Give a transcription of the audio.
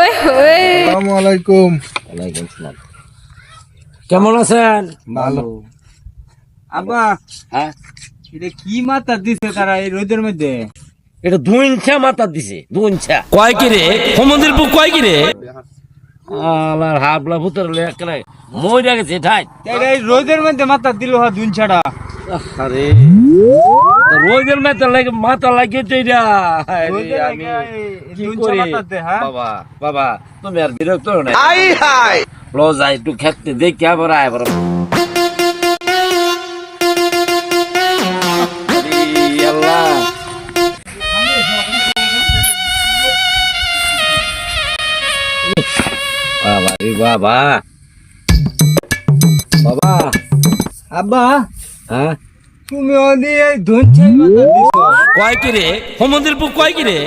আসসালামু আলাইকুম। ওয়ালাইকুম আসসালাম। কেমন আছেন? ভালো। আব্বা, হ্যাঁ, এটা কি মাথা দিছে তারা এই রোদের মধ্যে? এটা 2 ইঞ্চা মাথা দিছে, 2 ইঞ্চা। কয় কি রে? সমুদ্রের বুক কয় কি রে? আলার হাবলা ভূতের লেকরে মইরা গেছে ঠাই। এটা এই রোদের মধ্যে মাথা দিল হা দুন ছাড়া। আরে রোদের মাথা লাগিয়ে তো এটা। আরে আমি কি করি বাবা? বাবা তুমি আর বিরক্ত হও না। আই হাই লো যাই একটু খেতে দেখি আবার আবার। আল্লাহ বাবা রে বাবা বাবা। আব্বা, হ্যাঁ তুমি ওদি এই দুন ছাই মাথা দিছো। কয় কি রে? সমুদ্রের বুক কয় কি রে?